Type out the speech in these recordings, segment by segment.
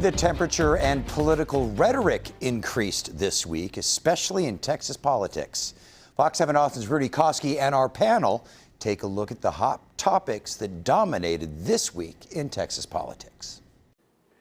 The temperature and political rhetoric increased this week, especially in Texas politics. Fox 7 Austin's Rudy Koski and our panel take a look at the hot topics that dominated this week in Texas politics.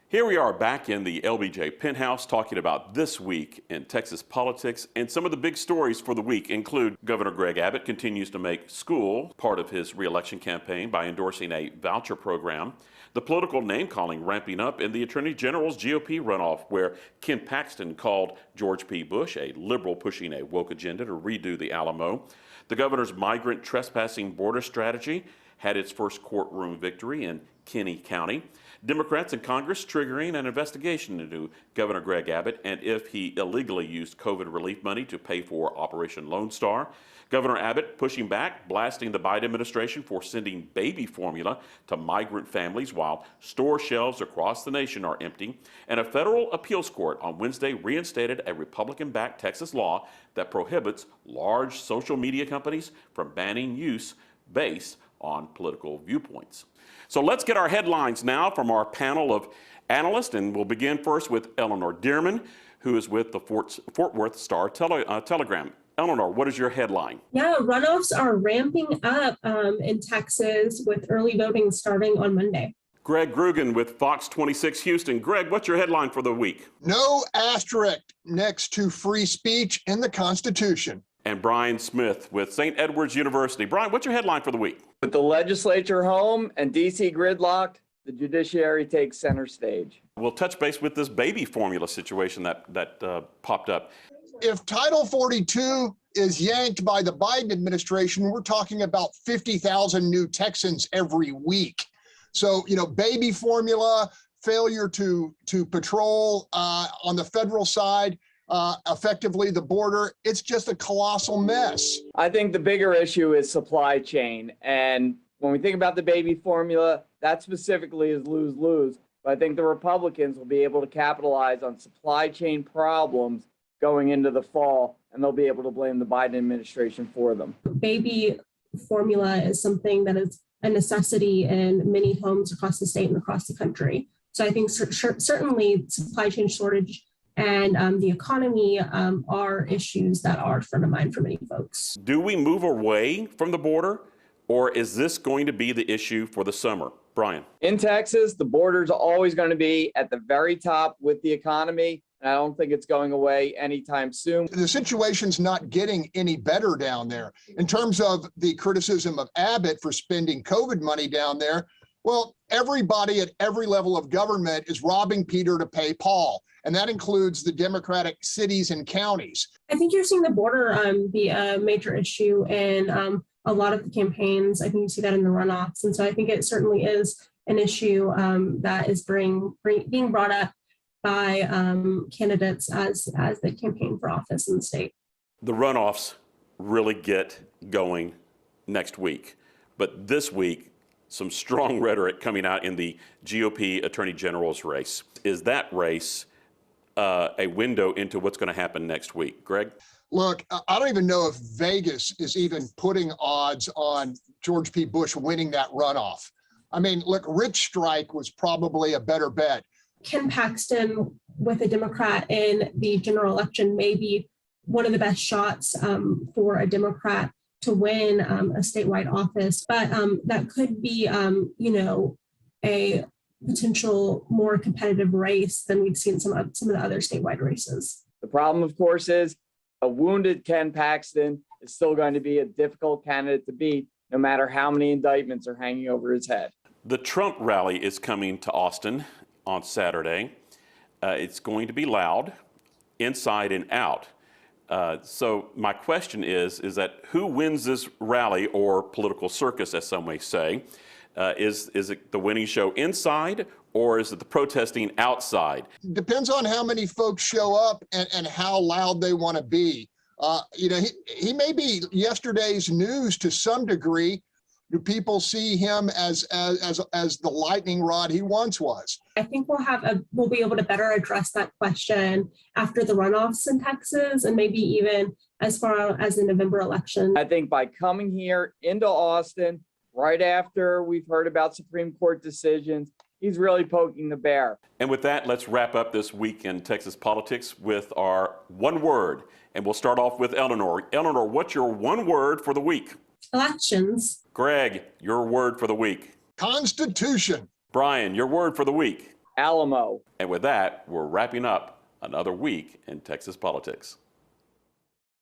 Here we are back in the LBJ penthouse talking about this week in Texas politics, and some of the big stories for the week include Governor Greg Abbott continues to make school part of his re-election campaign by endorsing a voucher program, the political name-calling ramping up in the Attorney General's GOP runoff, where Ken Paxton called George P. Bush a liberal pushing a woke agenda to redo the Alamo, the governor's migrant trespassing border strategy had its first courtroom victory in Kinney County, Democrats in Congress triggering an investigation into Governor Greg Abbott and if he illegally used COVID relief money to pay for Operation Lone Star, Governor Abbott pushing back, blasting the Biden administration for sending baby formula to migrant families while store shelves across the nation are empty, and a federal appeals court on Wednesday reinstated a Republican-backed Texas law that prohibits large social media companies from banning use based on political viewpoints. So let's get our headlines now from our panel of analysts, and we'll begin first with Eleanor Dearman, who is with the Fort Worth Star Telegram. Eleanor, what is your headline? Yeah, runoffs are ramping up in Texas with early voting starting on Monday. Greg Grugan with Fox 26 Houston. Greg, what's your headline for the week? No asterisk next to free speech in the Constitution. And Brian Smith with St. Edward's University. Brian, what's your headline for the week? With the legislature home and D.C. gridlocked, the judiciary takes center stage. We'll touch base with this baby formula situation that popped up. If Title 42 is yanked by the Biden administration, we're talking about 50,000 new Texans every week. So, baby formula, failure to patrol on the federal side, effectively the border, it's just a colossal mess. I think the bigger issue is supply chain. And when we think about the baby formula, that specifically is lose-lose. But I think the Republicans will be able to capitalize on supply chain problems going into the fall, and they'll be able to blame the Biden administration for them. Baby formula is something that is a necessity in many homes across the state and across the country. So I think certainly supply chain shortage and the economy are issues that are front of mind for many folks. Do we move away from the border, or is this going to be the issue for the summer? Brian. In Texas, the border's always going to be at the very top with the economy, and I don't think it's going away anytime soon. The situation's not getting any better down there. In terms of the criticism of Abbott for spending COVID money down there, well, everybody at every level of government is robbing Peter to pay Paul, and that includes the Democratic cities and counties. I think you're seeing the border be a major issue in a lot of the campaigns. I think you see that in the runoffs, and so I think it certainly is an issue that is being brought up by candidates as they campaign for office in the state. The runoffs really get going next week, but this week, some strong rhetoric coming out in the GOP Attorney General's race. Is that race a window into what's going to happen next week? Greg? Look, I don't even know if Vegas is even putting odds on George P. Bush winning that runoff. I mean, look, Rich Strike was probably a better bet. Ken Paxton with a Democrat in the general election may be one of the best shots for a Democrat to win a statewide office, but that could be, a potential more competitive race than we've seen some of the other statewide races. The problem, of course, is a wounded Ken Paxton is still going to be a difficult candidate to beat, no matter how many indictments are hanging over his head. The Trump rally is coming to Austin on Saturday. It's going to be loud, inside and out. So my question is that who wins this rally or political circus, as some may say? Is it the winning show inside, or is it the protesting outside? Depends on how many folks show up and how loud they want to be. He may be yesterday's news to some degree. Do people see him as the lightning rod he once was? I think we'll be able to better address that question after the runoffs in Texas, and maybe even as far as the November election. I think by coming here into Austin, right after we've heard about Supreme Court decisions, he's really poking the bear. And with that, let's wrap up this week in Texas politics with our one word. And we'll start off with Eleanor. Eleanor, what's your one word for the week? Elections. Greg, your word for the week. Constitution. Brian, your word for the week. Alamo. And with that, we're wrapping up another week in Texas politics.